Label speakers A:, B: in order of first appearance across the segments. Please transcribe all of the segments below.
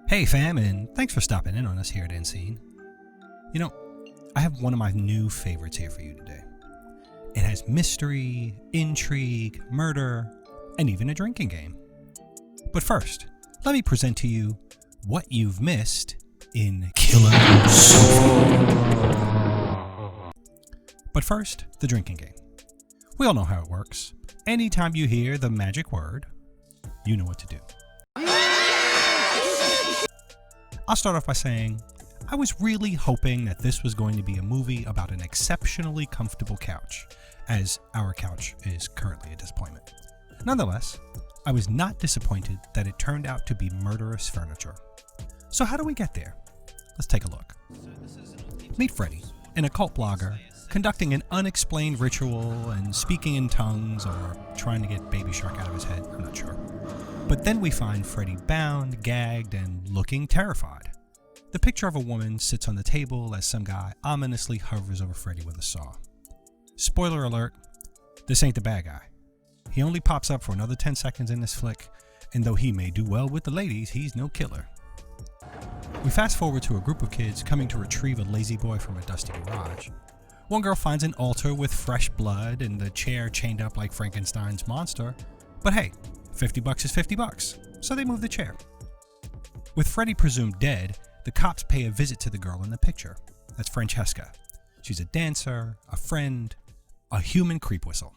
A: Hey fam, and thanks for stopping in on us here at Unseen. You know, I have one of my new favorites here for you today. It has mystery, intrigue, murder, and even a drinking game. But first, let me present to you what you've missed in Killer Sofa. But first, the drinking game. We all know how it works. Anytime you hear the magic word, you know what to do. I'll start off by saying, I was really hoping that this was going to be a movie about an exceptionally comfortable couch, as our couch is currently a disappointment. Nonetheless, I was not disappointed that it turned out to be murderous furniture. So how do we get there? Let's take a look. Meet Freddy, an occult blogger, conducting an unexplained ritual and speaking in tongues or trying to get Baby Shark out of his head, I'm not sure. But then we find Freddy bound, gagged, and looking terrified. The picture of a woman sits on the table as some guy ominously hovers over Freddy with a saw. Spoiler alert, this ain't the bad guy. He only pops up for another 10 seconds in this flick, and though he may do well with the ladies, he's no killer. We fast forward to a group of kids coming to retrieve a lazy boy from a dusty garage. One girl finds an altar with fresh blood and the chair chained up like Frankenstein's monster, but hey, $50 is $50, so they move the chair. With Freddy presumed dead, the cops pay a visit to the girl in the picture. That's Francesca. She's a dancer, a friend, a human creep whistle.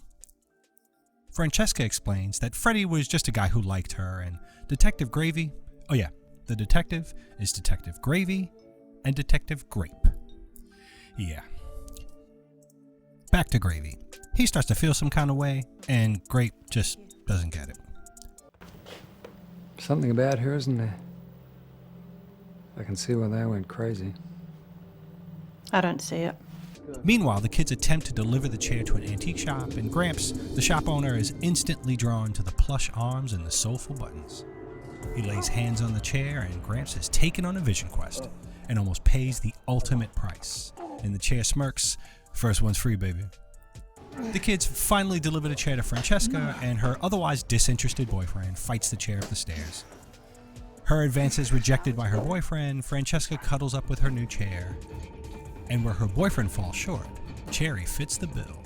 A: Francesca explains that Freddy was just a guy who liked her, and Detective Gravy, oh yeah, the detective is Detective Gravy and Detective Grape. Yeah. Back to Gravy. He starts to feel some kind of way, and Grape just doesn't get it.
B: Something about her, isn't there? I can see why they went crazy.
C: I don't see it.
A: Meanwhile, the kids attempt to deliver the chair to an antique shop, and Gramps, the shop owner, is instantly drawn to the plush arms and the soulful buttons. He lays hands on the chair, and Gramps is taken on a vision quest and almost pays the ultimate price. And the chair smirks, "First one's free, baby." The kids finally deliver the chair to Francesca, and her otherwise disinterested boyfriend fights the chair up the stairs. Her advances rejected by her boyfriend, Francesca cuddles up with her new chair. And where her boyfriend falls short, Cherry fits the bill.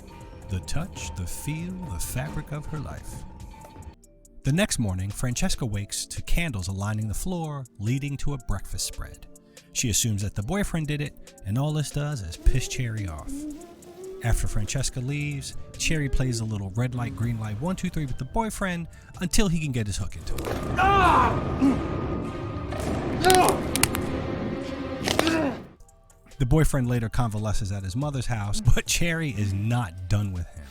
A: The touch, the feel, the fabric of her life. The next morning, Francesca wakes to candles lining the floor, leading to a breakfast spread. She assumes that the boyfriend did it, and all this does is piss Cherry off. After Francesca leaves, Cherry plays a little red light, green light, 1, 2, 3 with the boyfriend until he can get his hook into it. The boyfriend later convalesces at his mother's house, but Cherry is not done with him.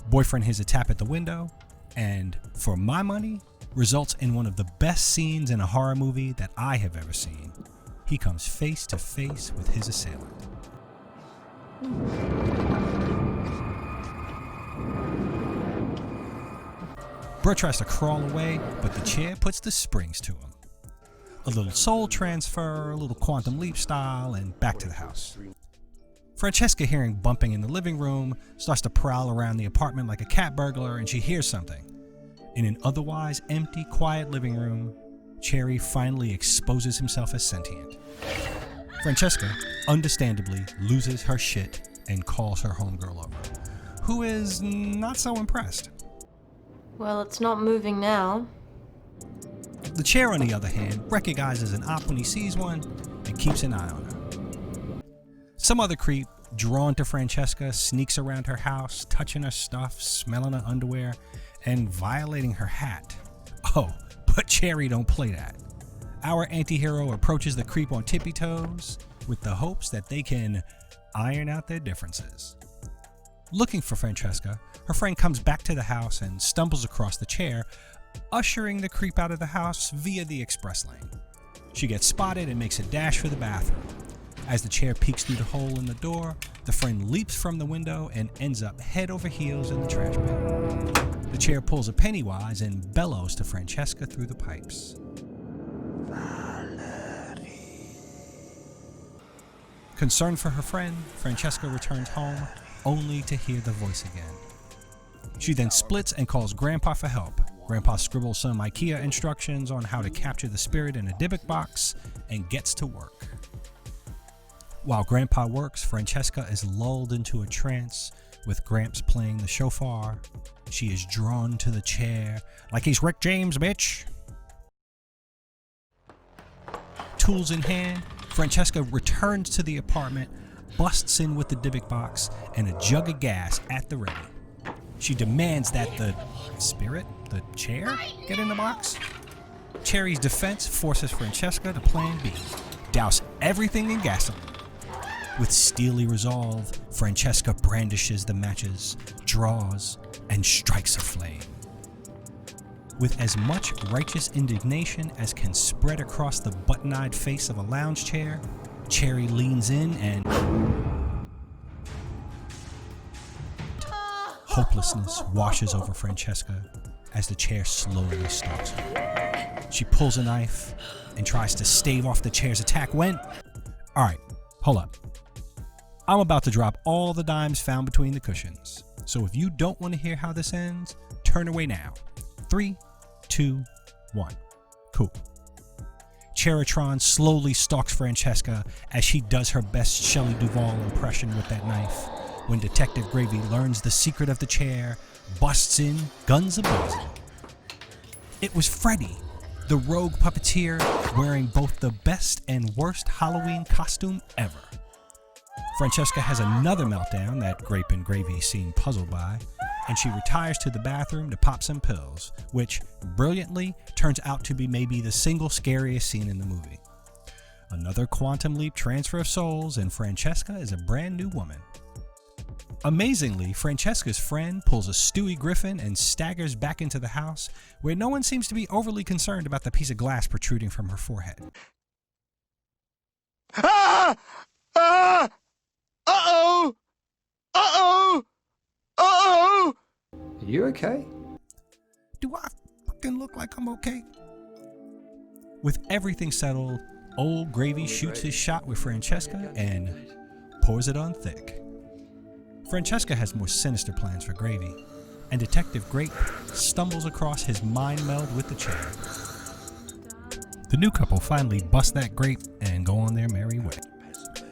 A: Boyfriend hears a tap at the window, and for my money, results in one of the best scenes in a horror movie that I have ever seen. He comes face to face with his assailant. Brett tries to crawl away, but the chair puts the springs to him. A little soul transfer, a little quantum leap style, and back to the house. Francesca, hearing bumping in the living room, starts to prowl around the apartment like a cat burglar, and she hears something. In an otherwise empty, quiet living room, Cherry finally exposes himself as sentient. Francesca, understandably, loses her shit and calls her homegirl over, who is not so impressed.
C: Well, it's not moving now.
A: The chair, on the other hand, recognizes an op when he sees one and keeps an eye on her. Some other creep, drawn to Francesca, sneaks around her house, touching her stuff, smelling her underwear, and violating her hat. Oh, but Cherry don't play that. Our anti-hero approaches the creep on tippy toes with the hopes that they can iron out their differences. Looking for Francesca, her friend comes back to the house and stumbles across the chair, ushering the creep out of the house via the express lane. She gets spotted and makes a dash for the bathroom. As the chair peeks through the hole in the door, the friend leaps from the window and ends up head over heels in the trash bin. The chair pulls a Pennywise and bellows to Francesca through the pipes. Concerned for her friend, Francesca returns home, only to hear the voice again. She then splits and calls Grandpa for help, Grandpa scribbles some IKEA instructions on how to capture the spirit in a Dybbuk box and gets to work. While Grandpa works, Francesca is lulled into a trance with Gramps playing the shofar. She is drawn to the chair like he's Rick James, bitch. Tools in hand, Francesca returns to the apartment, busts in with the Dybbuk box and a jug of gas at the ready. She demands that the chair, get in the box. Cherry's defense forces Francesca to plan B, douse everything in gasoline. With steely resolve, Francesca brandishes the matches, draws, and strikes a flame. With as much righteous indignation as can spread across the button-eyed face of a lounge chair, Cherry leans in and... Hopelessness washes over Francesca as the chair slowly stalks her. She pulls a knife and tries to stave off the chair's attack when... Alright, hold up. I'm about to drop all the dimes found between the cushions. So if you don't want to hear how this ends, turn away now. 3, 2, 1. Cool. Cheritron slowly stalks Francesca as she does her best Shelley Duvall impression with that knife. When Detective Gravy learns the secret of the chair, busts in, guns a-blazing. It was Freddy, the rogue puppeteer wearing both the best and worst Halloween costume ever. Francesca has another meltdown that Grape and Gravy seem puzzled by, and she retires to the bathroom to pop some pills, which, brilliantly, turns out to be maybe the single scariest scene in the movie. Another quantum leap transfer of souls, and Francesca is a brand new woman. Amazingly, Francesca's friend pulls a Stewie Griffin and staggers back into the house, where no one seems to be overly concerned about the piece of glass protruding from her forehead.
D: Ah! Ah! Uh-oh! Uh-oh! Uh-oh!
B: Are you okay?
A: Do I fucking look like I'm okay? With everything settled, old Gravy shoots his shot with Francesca and pours it on thick. Francesca has more sinister plans for Gravy, and Detective Grape stumbles across his mind meld with the chair. The new couple finally bust that grape and go on their merry way.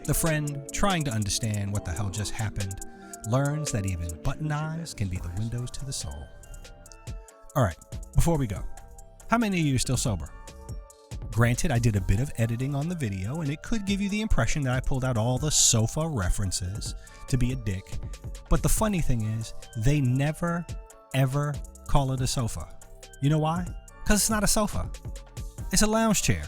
A: The friend, trying to understand what the hell just happened, learns that even button eyes can be the windows to the soul. Alright, before we go, how many of you are still sober? Granted, I did a bit of editing on the video, and it could give you the impression that I pulled out all the sofa references to be a dick, but the funny thing is, they never, ever call it a sofa. You know why? Because it's not a sofa. It's a lounge chair.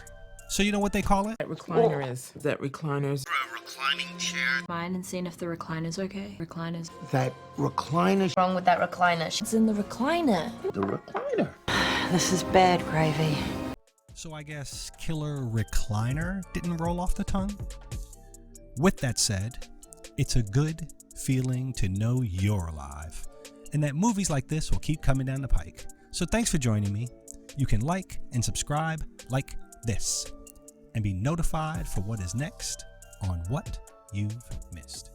A: So you know what they call it?
E: That recliner is. That recliner's.
D: A reclining chair.
C: Mine and seeing if the recliner's okay. Recliner's
D: That recliner.
F: Wrong with that recliner? It's in the recliner.
D: The recliner.
F: This is bad gravy.
A: So I guess killer recliner didn't roll off the tongue? With that said, it's a good feeling to know you're alive, and that movies like this will keep coming down the pike. So thanks for joining me. You can like and subscribe like this, and be notified for what is next on What You've Missed.